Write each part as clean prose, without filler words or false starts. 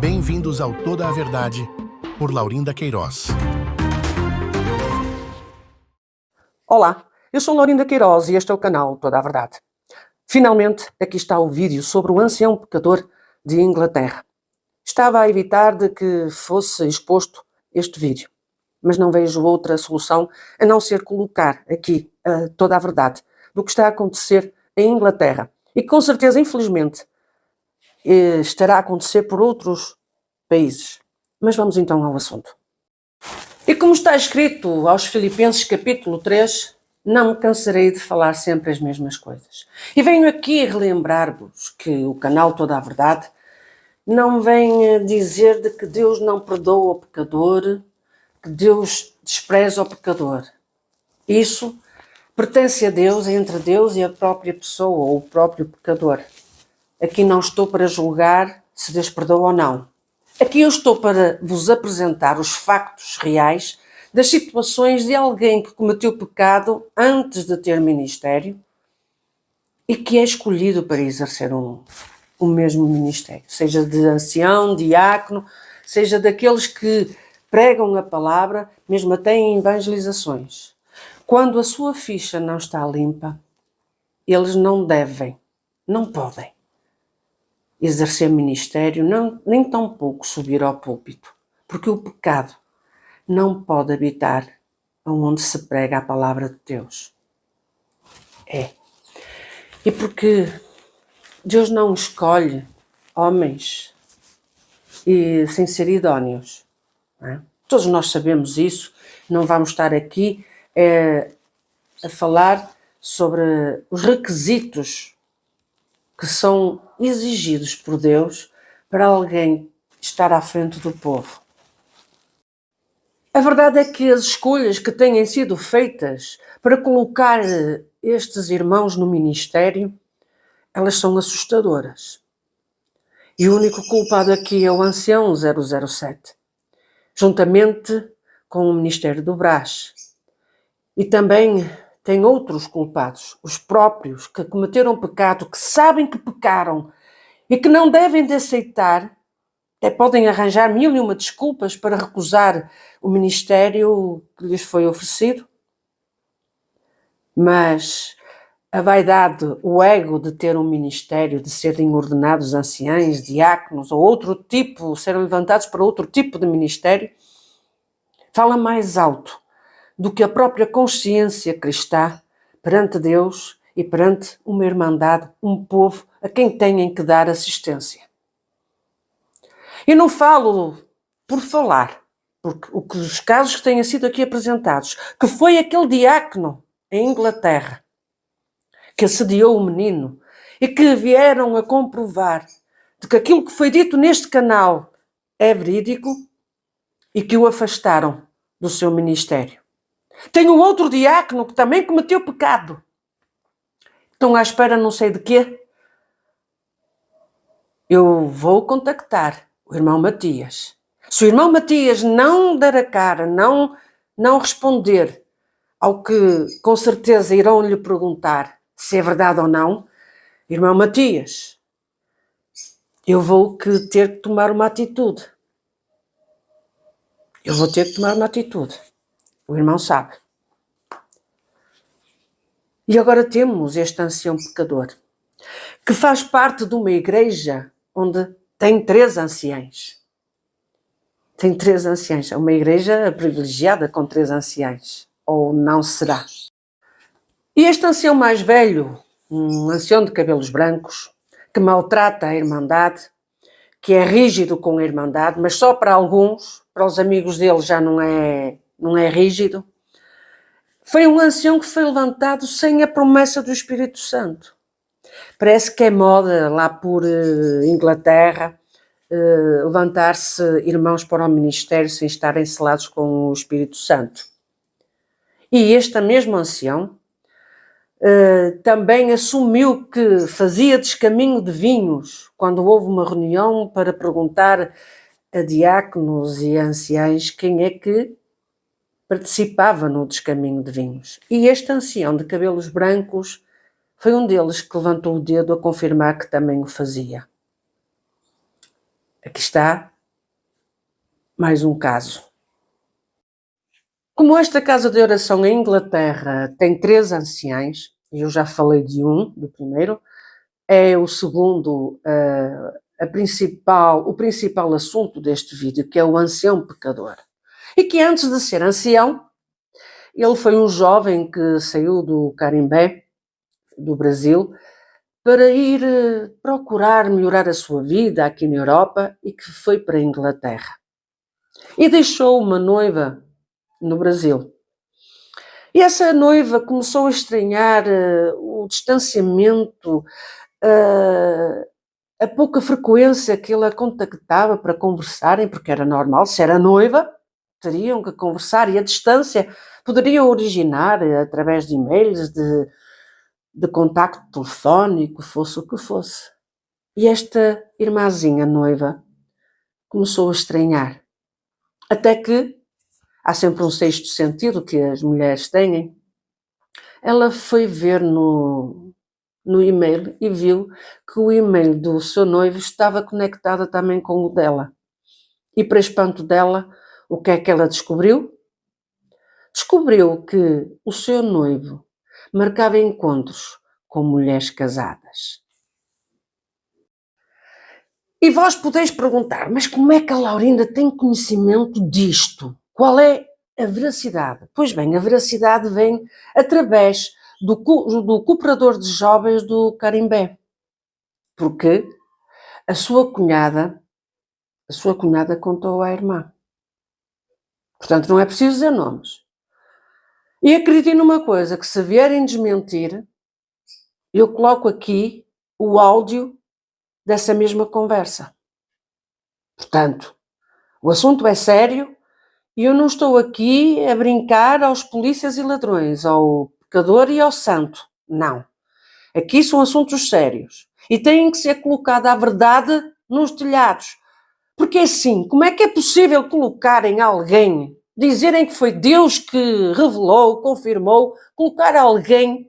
Bem-vindos ao Toda a Verdade, por Laurinda Queiroz. Olá, eu sou Laurinda Queiroz e este é o canal Toda a Verdade. Finalmente, aqui está o vídeo sobre o ancião pecador de Inglaterra. Estava a evitar de que fosse exposto este vídeo, mas não vejo outra solução a não ser colocar aqui toda a verdade do que está a acontecer em Inglaterra e que com certeza, infelizmente, estará a acontecer por outros países. Mas vamos então ao assunto. E como está escrito aos Filipenses capítulo 3, não me cansarei de falar sempre as mesmas coisas. E venho aqui relembrar-vos que o canal Toda a Verdade não vem dizer de que Deus não perdoa o pecador, que Deus despreza o pecador. Isso pertence a Deus, é entre Deus e a própria pessoa, ou o próprio pecador. Aqui não estou para julgar se Deus perdoa ou não. Aqui eu estou para vos apresentar os factos reais das situações de alguém que cometeu pecado antes de ter ministério e que é escolhido para exercer o mesmo ministério, seja de ancião, diácono, seja daqueles que pregam a palavra, mesmo até em evangelizações. Quando a sua ficha não está limpa, eles não devem, não podem exercer ministério, nem tampouco subir ao púlpito, porque o pecado não pode habitar onde se prega a palavra de Deus. E porque Deus não escolhe homens sem ser idóneos. Não é? Todos nós sabemos isso, não vamos estar aqui a falar sobre os requisitos que são exigidos por Deus para alguém estar à frente do povo. A verdade é que as escolhas que têm sido feitas para colocar estes irmãos no ministério, elas são assustadoras. E o único culpado aqui é o ancião 007, juntamente com o Ministério do Brás. E também tem outros culpados, os próprios que cometeram pecado, que sabem que pecaram e que não devem de aceitar, até podem arranjar mil e uma desculpas para recusar o ministério que lhes foi oferecido. Mas a vaidade, o ego de ter um ministério, de serem ordenados anciães, diáconos ou outro tipo, serem levantados para outro tipo de ministério, fala mais alto do que a própria consciência cristã perante Deus e perante uma irmandade, um povo a quem têm que dar assistência. Eu não falo por falar, porque os casos que têm sido aqui apresentados, que foi aquele diácono em Inglaterra que assediou o menino e que vieram a comprovar de que aquilo que foi dito neste canal é verídico e que o afastaram do seu ministério. Tenho outro diácono que também cometeu pecado. Estão à espera não sei de quê. Eu vou contactar o irmão Matias. Se o irmão Matias não der a cara, não responder ao que com certeza irão lhe perguntar se é verdade ou não, irmão Matias, eu vou ter que tomar uma atitude. Eu vou ter que tomar uma atitude. O irmão sabe. E agora temos este ancião pecador, que faz parte de uma igreja onde tem 3 anciães. Tem 3 anciães. É uma igreja privilegiada com 3 anciães. Ou não será? E este ancião mais velho, um ancião de cabelos brancos, que maltrata a irmandade, que é rígido com a irmandade, mas só para alguns, para os amigos dele já não é rígido, foi um ancião que foi levantado sem a promessa do Espírito Santo. Parece que é moda lá por Inglaterra levantar-se irmãos para o ministério sem estarem selados com o Espírito Santo. E este mesmo ancião também assumiu que fazia descaminho de vinhos quando houve uma reunião para perguntar a diáconos e anciães quem é que participava no descaminho de vinhos. E este ancião de cabelos brancos foi um deles que levantou o dedo a confirmar que também o fazia. Aqui está Mais um caso. Como esta casa de oração em Inglaterra tem 3 anciães, e eu já falei de do primeiro, é o segundo, o principal assunto deste vídeo, que é o ancião pecador. E que antes de ser ancião, ele foi um jovem que saiu do Carimbé, do Brasil, para ir procurar melhorar a sua vida aqui na Europa e que foi para a Inglaterra. E deixou uma noiva no Brasil. E essa noiva começou a estranhar o distanciamento, a pouca frequência que ele a contactava para conversarem, porque era normal, se era noiva, teriam que conversar, e a distância poderia originar através de e-mails, de contacto telefónico, fosse o que fosse. E esta irmãzinha noiva começou a estranhar. Até que, há sempre um sexto sentido que as mulheres têm, ela foi ver no e-mail e viu que o e-mail do seu noivo estava conectado também com o dela. E para espanto dela, o que é que ela descobriu? Descobriu que o seu noivo marcava encontros com mulheres casadas. E vós podeis perguntar, mas como é que a Laurinda tem conhecimento disto? Qual é a veracidade? Pois bem, a veracidade vem através do cooperador de jovens do Carimbé, porque a sua cunhada contou à irmã. Portanto, não é preciso dizer nomes. E acreditem numa coisa, que se vierem desmentir, eu coloco aqui o áudio dessa mesma conversa. Portanto, o assunto é sério e eu não estou aqui a brincar aos polícias e ladrões, ao pecador e ao santo. Não. Aqui são assuntos sérios e têm que ser colocada a verdade nos telhados. Porque assim, como é que é possível colocarem alguém, dizerem que foi Deus que revelou, confirmou, colocar alguém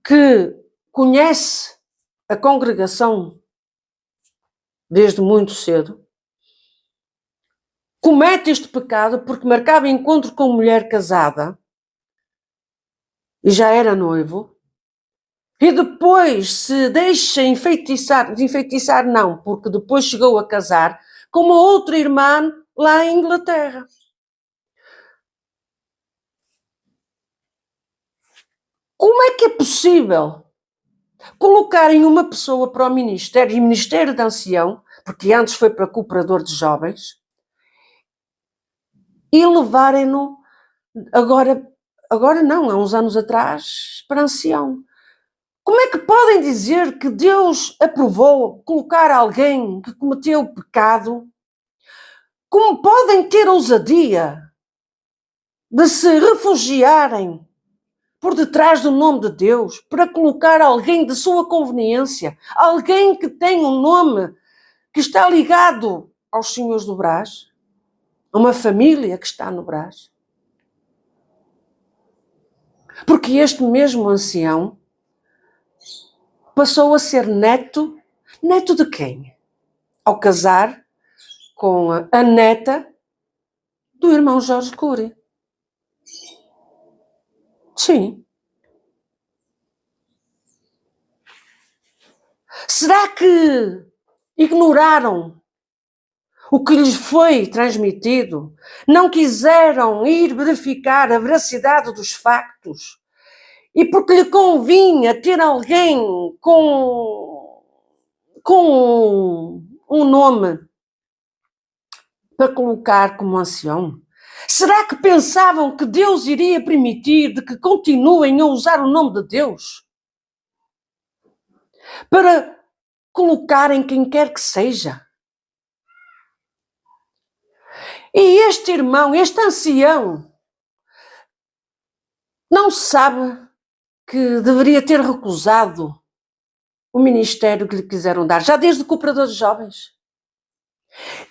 que conhece a congregação desde muito cedo, comete este pecado porque marcava encontro com mulher casada e já era noivo, e depois se deixa enfeitiçar não, porque depois chegou a casar com uma outra irmã lá em Inglaterra. Como é que é possível colocarem uma pessoa para o ministério, e ministério de ancião, porque antes foi para cooperador de jovens, e levarem-no agora não, há uns anos atrás, para ancião? Como é que podem dizer que Deus aprovou colocar alguém que cometeu pecado? Como podem ter ousadia de se refugiarem por detrás do nome de Deus para colocar alguém de sua conveniência, alguém que tem um nome que está ligado aos senhores do Brás, a uma família que está no Brás? Porque este mesmo ancião passou a ser neto de quem? Ao casar com a neta do irmão Jorge Cury. Sim. Será que ignoraram o que lhes foi transmitido? Não quiseram ir verificar a veracidade dos factos? E porque lhe convinha ter alguém com um nome para colocar como ancião? Será que pensavam que Deus iria permitir de que continuem a usar o nome de Deus para colocarem quem quer que seja? E este irmão, este ancião, não sabe que deveria ter recusado o ministério que lhe quiseram dar, já desde cooperador de jovens?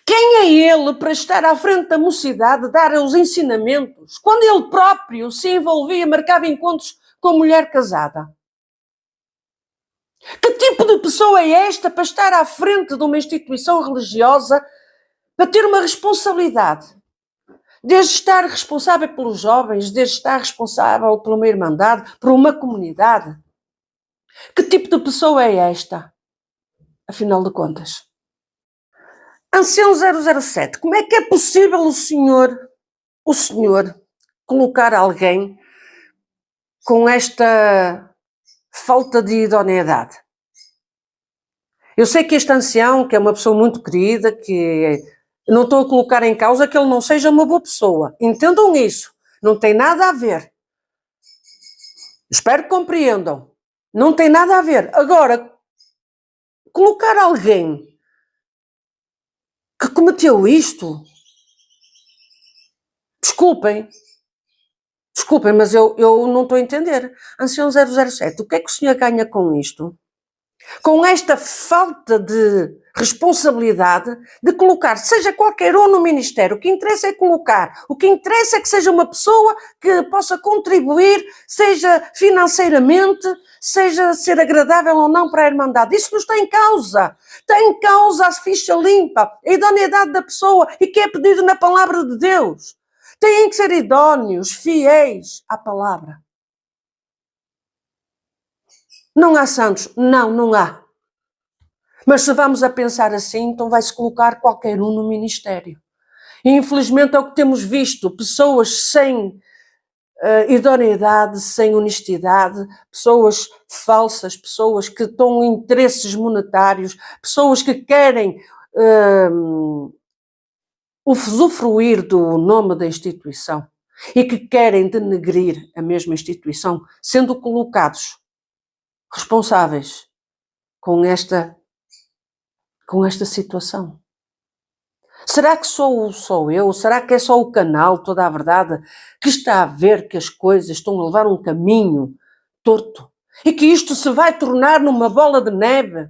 Quem é ele para estar à frente da mocidade, dar os ensinamentos, quando ele próprio se envolvia, marcava encontros com mulher casada? Que tipo de pessoa é esta para estar à frente de uma instituição religiosa para ter uma responsabilidade, desde estar responsável pelos jovens, desde estar responsável por uma irmandade, por uma comunidade. Que tipo de pessoa é esta, afinal de contas? Ancião 007, como é que é possível o senhor colocar alguém com esta falta de idoneidade? Eu sei que este ancião, que é uma pessoa muito querida, que não estou a colocar em causa que ele não seja uma boa pessoa. Entendam isso. Não tem nada a ver. Espero que compreendam. Não tem nada a ver. Agora, colocar alguém que cometeu isto, desculpem, mas eu não estou a entender. Ancião 007, o que é que o senhor ganha com isto? Com esta falta de responsabilidade de colocar, seja qualquer um no ministério, o que interessa é colocar, o que interessa é que seja uma pessoa que possa contribuir, seja financeiramente, seja ser agradável ou não para a Irmandade. Isso não está em causa. Está em causa a ficha limpa, a idoneidade da pessoa e que é pedido na palavra de Deus. Têm que ser idóneos, fiéis à palavra. Não há santos? Não há. Mas se vamos a pensar assim, então vai-se colocar qualquer um no ministério. E infelizmente é o que temos visto, pessoas sem idoneidade, sem honestidade, pessoas falsas, pessoas que estão em interesses monetários, pessoas que querem usufruir do nome da instituição e que querem denegrir a mesma instituição, sendo colocados responsáveis com esta situação. Será que sou eu? Será que é só o canal, toda a verdade, que está a ver que as coisas estão a levar um caminho torto? E que isto se vai tornar numa bola de neve?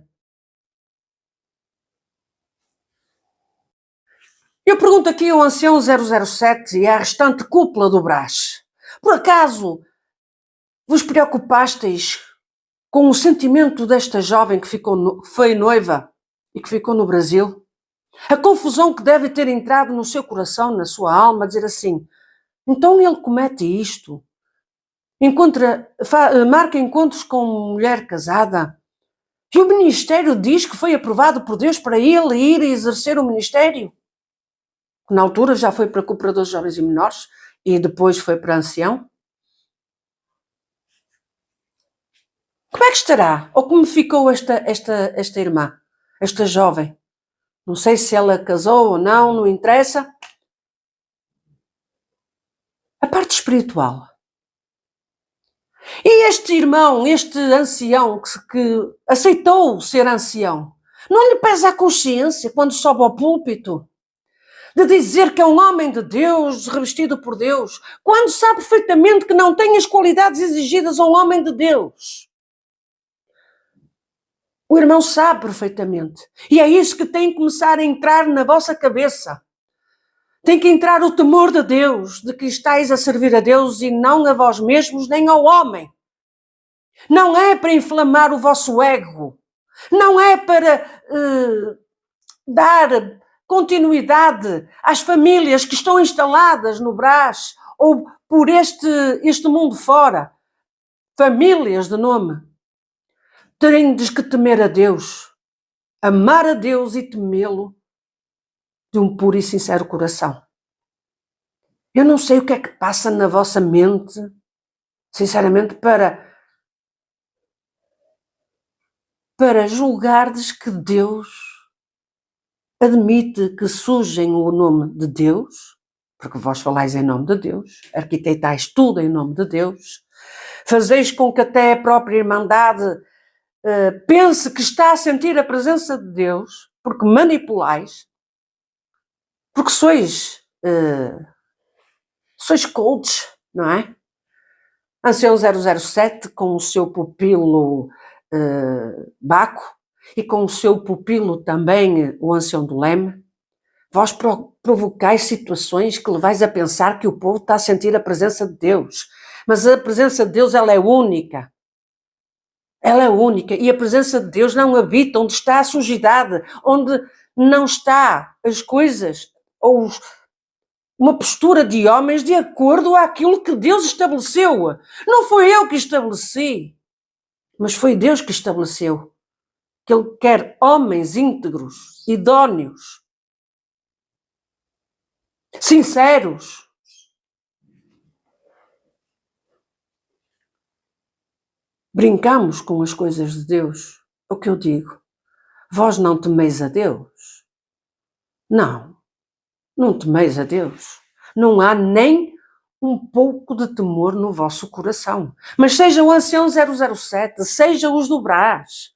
Eu pergunto aqui ao ancião 007 e à restante cúpula do Brás. Por acaso vos preocupasteis com o sentimento desta jovem que foi noiva e que ficou no Brasil? A confusão que deve ter entrado no seu coração, na sua alma, dizer assim, então ele comete isto, marca encontros com mulher casada, e o ministério diz que foi aprovado por Deus para ele ir e exercer o ministério. Na altura já foi para cooperadores jovens e menores, e depois foi para ancião. Como é que estará? Ou como ficou esta irmã, esta jovem? Não sei se ela casou ou não interessa. A parte espiritual. E este irmão, este ancião que aceitou ser ancião, não lhe pesa a consciência quando sobe ao púlpito de dizer que é um homem de Deus, revestido por Deus, quando sabe perfeitamente que não tem as qualidades exigidas a um homem de Deus? O irmão sabe perfeitamente. E é isso que tem que começar a entrar na vossa cabeça. Tem que entrar o temor de Deus, de que estáis a servir a Deus e não a vós mesmos nem ao homem. Não é para inflamar o vosso ego. Não é para dar continuidade às famílias que estão instaladas no Brás ou por este mundo fora. Famílias de nome. Tendes que temer a Deus, amar a Deus e temê-lo de um puro e sincero coração. Eu não sei o que é que passa na vossa mente, sinceramente, para julgardes que Deus admite que sujem o nome de Deus, porque vós falais em nome de Deus, arquitetais tudo em nome de Deus, fazeis com que até a própria Irmandade pense que está a sentir a presença de Deus, porque manipulais, porque sois coaches, não é? Ancião 007 com o seu pupilo Baco e com o seu pupilo também o ancião do Leme, vós provocais situações que levais a pensar que o povo está a sentir a presença de Deus. Mas a presença de Deus, ela é única. Ela é única e a presença de Deus não habita onde está a sujidade, onde não está as coisas ou uma postura de homens de acordo àquilo que Deus estabeleceu. Não foi eu que estabeleci, mas foi Deus que estabeleceu. Que Ele quer homens íntegros, idóneos, sinceros. Brincamos com as coisas de Deus. O que eu digo? Vós não temeis a Deus? Não, não temeis a Deus. Não há nem um pouco de temor no vosso coração. Mas seja o ancião 007, seja os do Brás,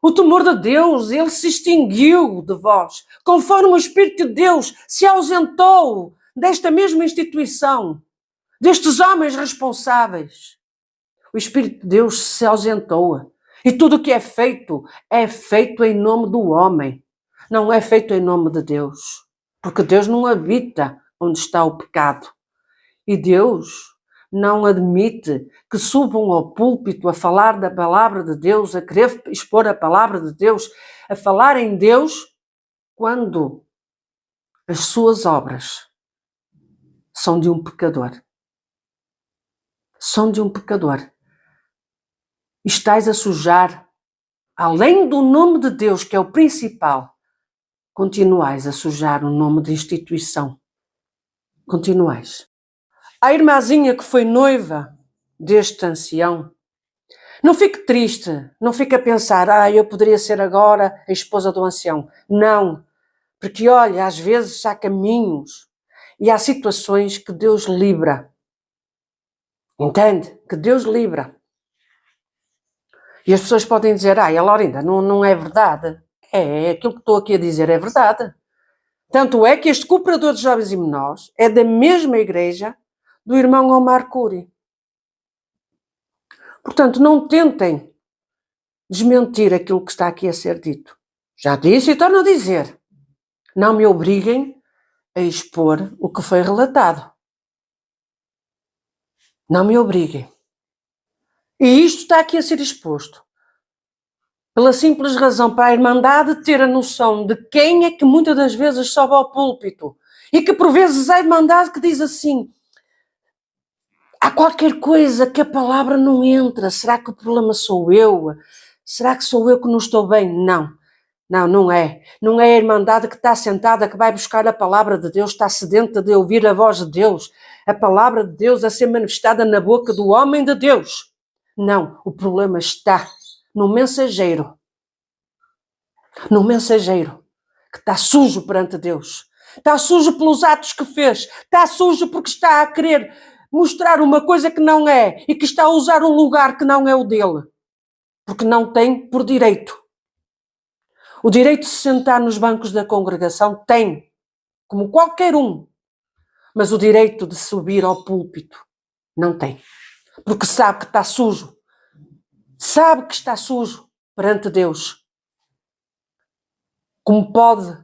o temor de Deus, ele se extinguiu de vós, conforme o Espírito de Deus se ausentou desta mesma instituição, destes homens responsáveis. O Espírito de Deus se ausentou. E tudo o que é feito em nome do homem. Não é feito em nome de Deus. Porque Deus não habita onde está o pecado. E Deus não admite que subam ao púlpito a falar da palavra de Deus, a querer expor a palavra de Deus, a falar em Deus, quando as suas obras são de um pecador. São de um pecador. Estás a sujar, além do nome de Deus, que é o principal, continuais a sujar o nome de instituição. Continuais. A irmãzinha que foi noiva deste ancião, não fique triste, não fique a pensar, eu poderia ser agora a esposa do ancião. Não, porque olha, às vezes há caminhos e há situações que Deus livra. Entende? Que Deus livra. E as pessoas podem dizer, Laurinda, não é verdade. É, aquilo que estou aqui a dizer é verdade. Tanto é que este cooperador de jovens e menores é da mesma igreja do irmão Omar Curi. Portanto, não tentem desmentir aquilo que está aqui a ser dito. Já disse e torno a dizer. Não me obriguem a expor o que foi relatado. Não me obriguem. E isto está aqui a ser exposto. Pela simples razão para a Irmandade ter a noção de quem é que muitas das vezes sobe ao púlpito. E que por vezes há Irmandade que diz assim, há qualquer coisa que a palavra não entra. Será que o problema sou eu? Será que sou eu que não estou bem? Não. Não é. Não é a Irmandade que está sentada, que vai buscar a palavra de Deus, está sedenta de ouvir a voz de Deus. A palavra de Deus a ser manifestada na boca do homem de Deus. Não, o problema está no mensageiro. No mensageiro que está sujo perante Deus. Está sujo pelos atos que fez. Está sujo porque está a querer mostrar uma coisa que não é e que está a usar um lugar que não é o dele. Porque não tem por direito. O direito de se sentar nos bancos da congregação tem, como qualquer um. Mas o direito de subir ao púlpito não tem. Porque sabe que está sujo. Sabe que está sujo perante Deus. Como pode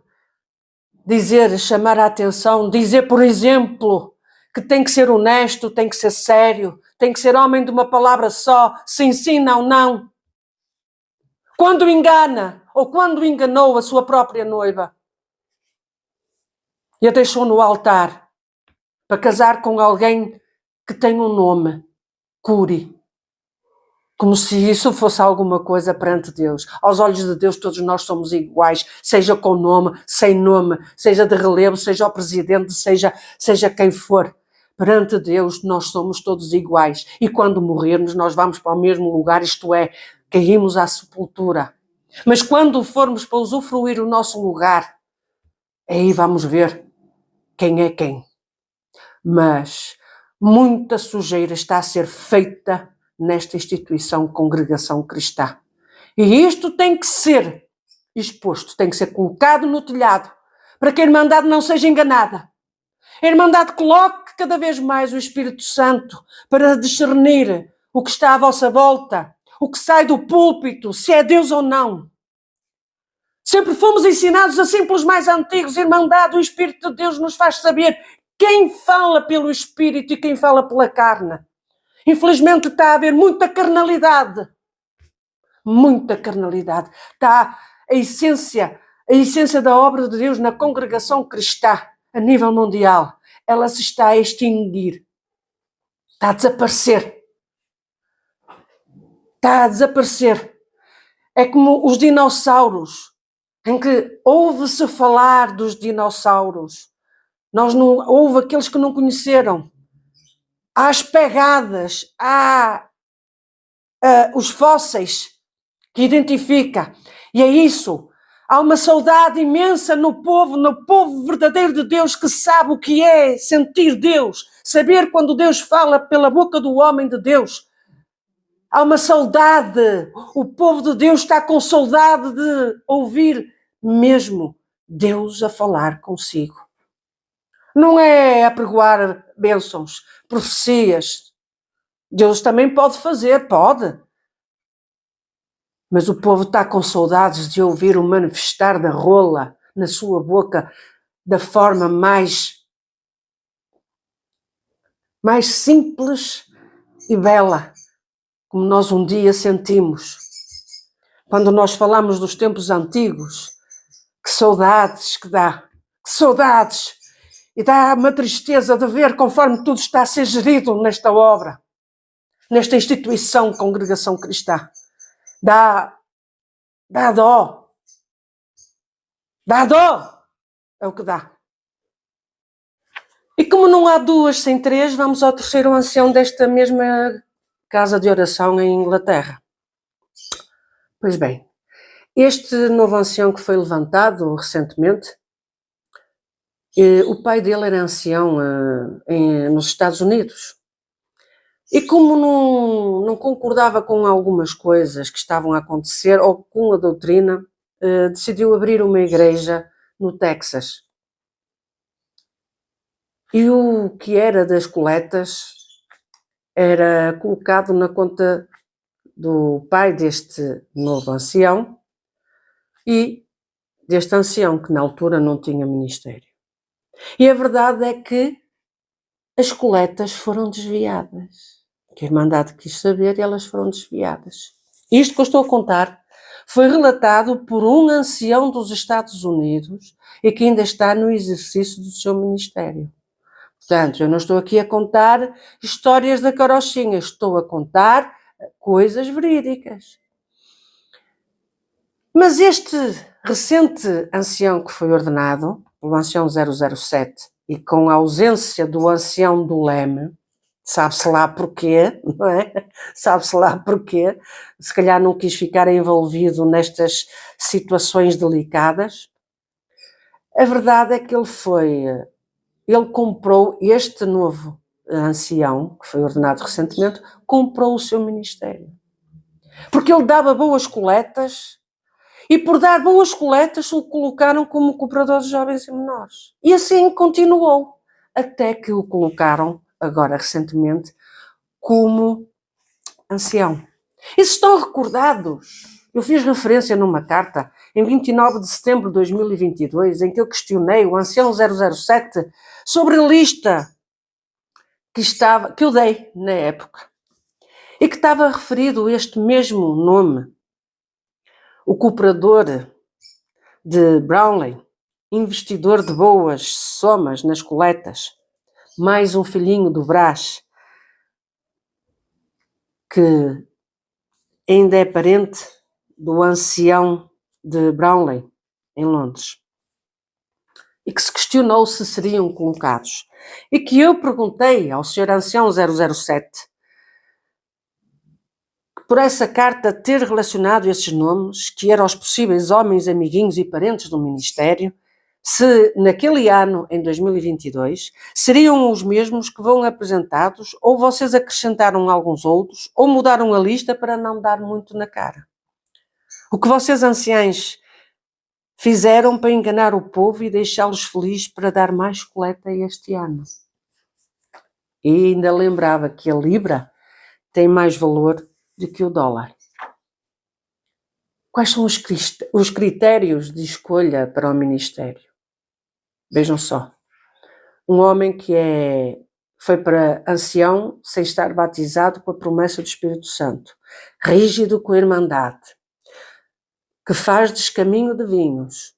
dizer, chamar a atenção, dizer, por exemplo, que tem que ser honesto, tem que ser sério, tem que ser homem de uma palavra só, sim, não. Quando engana, ou quando enganou a sua própria noiva e a deixou no altar para casar com alguém que tem um nome, Curi. Como se isso fosse alguma coisa perante Deus. Aos olhos de Deus todos nós somos iguais, seja com nome, sem nome, seja de relevo, seja o presidente, seja quem for. Perante Deus nós somos todos iguais. E quando morrermos nós vamos para o mesmo lugar, isto é, caímos à sepultura. Mas quando formos para usufruir o nosso lugar, aí vamos ver quem é quem. Mas muita sujeira está a ser feita nesta instituição congregação cristã. E isto tem que ser exposto, tem que ser colocado no telhado, para que a Irmandade não seja enganada. A Irmandade coloque cada vez mais o Espírito Santo para discernir o que está à vossa volta, o que sai do púlpito, se é Deus ou não. Sempre fomos ensinados assim pelos mais antigos, Irmandade, o Espírito de Deus nos faz saber quem fala pelo Espírito e quem fala pela carne. Infelizmente está a haver muita carnalidade. Muita carnalidade. Está a essência a essência da obra de Deus na congregação cristã a nível mundial, ela se está a extinguir. Está a desaparecer. Está a desaparecer. É como os dinossauros, em que ouve-se falar dos dinossauros. Houve aqueles que não conheceram. Há as pegadas, há os fósseis que identifica. E é isso. Há uma saudade imensa no povo verdadeiro de Deus, que sabe o que é sentir Deus, saber quando Deus fala pela boca do homem de Deus. Há uma saudade. O povo de Deus está com saudade de ouvir mesmo Deus a falar consigo. Não é apregoar bênçãos, profecias. Deus também pode fazer, pode. Mas o povo está com saudades de ouvir o manifestar da rola na sua boca da forma mais simples e bela, como nós um dia sentimos. Quando nós falamos dos tempos antigos, que saudades que dá, que saudades! E dá uma tristeza de ver conforme tudo está a ser gerido nesta obra, nesta instituição, congregação cristã. Dá dó. Dá dó. É o que dá. E como não há duas sem três, vamos ao terceiro ancião desta mesma casa de oração em Inglaterra. Pois bem, este novo ancião que foi levantado recentemente, o pai dele era ancião nos Estados Unidos. E como não concordava com algumas coisas que estavam a acontecer, ou com a doutrina, decidiu abrir uma igreja no Texas. E o que era das coletas era colocado na conta do pai deste novo ancião e deste ancião, que na altura não tinha ministério. E a verdade é que as coletas foram desviadas. Que a Irmandade quis saber e elas foram desviadas. Isto que eu estou a contar foi relatado por um ancião dos Estados Unidos e que ainda está no exercício do seu ministério. Portanto, eu não estou aqui a contar histórias da carochinha, estou a contar coisas verídicas. Mas este recente ancião que foi ordenado, o ancião 007, e com a ausência do ancião do Leme, sabe-se lá porquê, não é? Sabe-se lá porquê. Se calhar não quis ficar envolvido nestas situações delicadas. A verdade é que ele comprou, este novo ancião, que foi ordenado recentemente, comprou o seu ministério. Porque ele dava boas coletas, e por dar boas coletas o colocaram como cooperador de jovens e menores. E assim continuou, até que o colocaram, agora recentemente, como ancião. E se estão recordados, eu fiz referência numa carta em 29 de setembro de 2022, em que eu questionei o ancião 007 sobre a lista que eu dei na época, e que estava referido este mesmo nome, o cooperador de Brownlee, investidor de boas somas nas coletas, mais um filhinho do Brás, que ainda é parente do ancião de Brownlee, em Londres, e que se questionou se seriam colocados. E que eu perguntei ao Sr. Ancião 007, que por essa carta ter relacionado esses nomes, que eram os possíveis homens, amiguinhos e parentes do Ministério, se naquele ano, em 2022, seriam os mesmos que vão apresentados, ou vocês acrescentaram alguns outros, ou mudaram a lista para não dar muito na cara. O que vocês, anciães, fizeram para enganar o povo e deixá-los felizes para dar mais coleta este ano. E ainda lembrava que a libra tem mais valor do que o dólar. Quais são os critérios de escolha para o ministério? Vejam só, um homem que foi para ancião sem estar batizado com a promessa do Espírito Santo, rígido com a Irmandade, que faz descaminho de vinhos,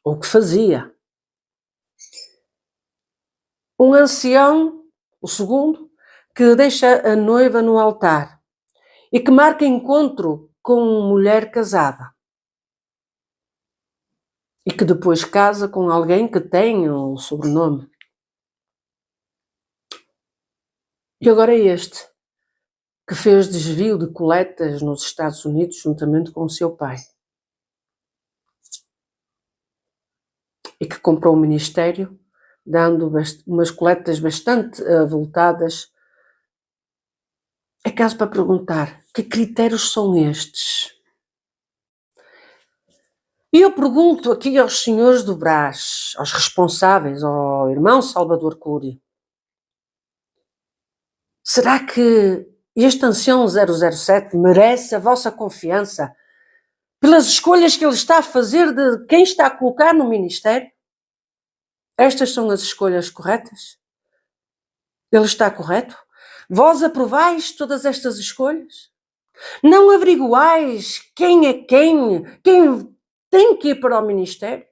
ou que fazia. Um ancião, o segundo, que deixa a noiva no altar e que marca encontro com mulher casada e que depois casa com alguém que tem o sobrenome. E agora é este, que fez desvio de coletas nos Estados Unidos juntamente com o seu pai. E que comprou um ministério, dando umas coletas bastante avultadas. É caso para perguntar, que critérios são estes? E eu pergunto aqui aos senhores do Brás, aos responsáveis, ao irmão Salvador Cury, será que este ancião 007 merece a vossa confiança pelas escolhas que ele está a fazer de quem está a colocar no ministério? Estas são as escolhas corretas? Ele está correto? Vós aprovais todas estas escolhas? Não averiguais quem é quem tem que ir para o ministério?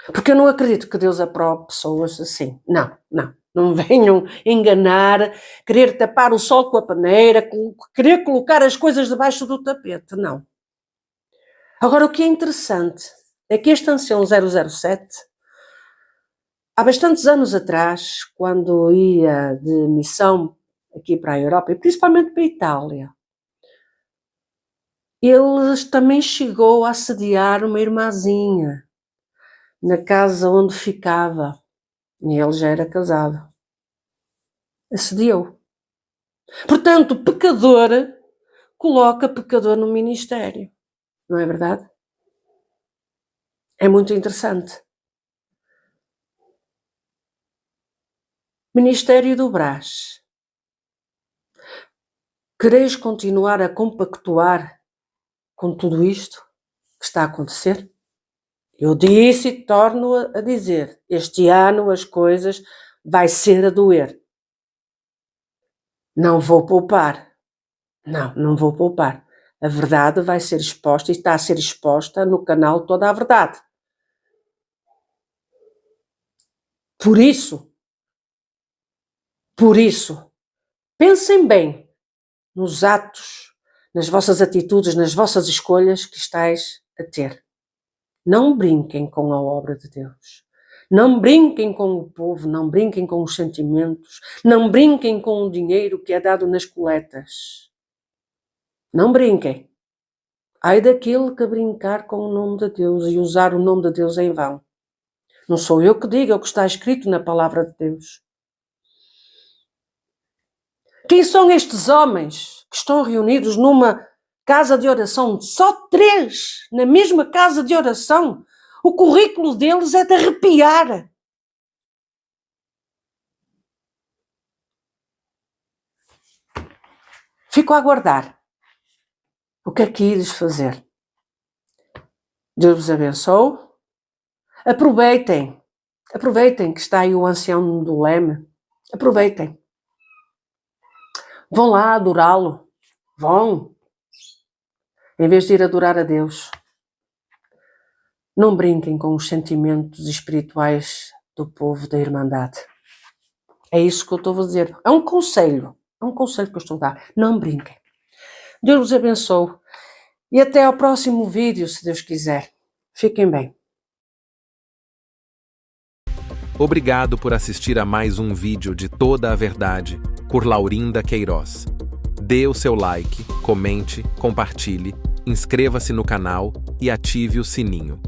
Porque eu não acredito que Deus aprove pessoas assim. Não venham enganar, querer tapar o sol com a peneira, querer colocar as coisas debaixo do tapete, não. Agora, o que é interessante é que este ancião 007, há bastantes anos atrás, quando ia de missão aqui para a Europa, e principalmente para a Itália, ele também chegou a assediar uma irmãzinha na casa onde ficava, e ele já era casado. Assediou. Portanto, o pecador coloca pecador no ministério. Não é verdade? É muito interessante. Ministério do Brás. Quereis continuar a compactuar com tudo isto que está a acontecer? Eu disse e torno a dizer, este ano as coisas vai ser a doer. Não vou poupar. Não vou poupar. A verdade vai ser exposta e está a ser exposta no canal Toda a Verdade. Por isso, pensem bem nos atos, nas vossas atitudes, nas vossas escolhas que estáis a ter. Não brinquem com a obra de Deus. Não brinquem com o povo, não brinquem com os sentimentos, não brinquem com o dinheiro que é dado nas coletas. Não brinquem. Ai daquele que brincar com o nome de Deus e usar o nome de Deus em vão. Não sou eu que digo, é o que está escrito na palavra de Deus. Quem são estes homens que estão reunidos numa casa de oração? Só 3 na mesma casa de oração. O currículo deles é de arrepiar. Fico a aguardar. O que é que ires fazer? Deus vos abençoe. Aproveitem que está aí o ancião do Leme. Aproveitem. Vão lá adorá-lo. Vão. Em vez de ir adorar a Deus. Não brinquem com os sentimentos espirituais do povo da Irmandade. É isso que eu estou a dizer. É um conselho que eu estou a dar. Não brinquem. Deus vos abençoe. E até ao próximo vídeo, se Deus quiser. Fiquem bem. Obrigado por assistir a mais um vídeo de Toda a Verdade, por Laurinda Queiroz. Dê o seu like, comente, compartilhe, inscreva-se no canal e ative o sininho.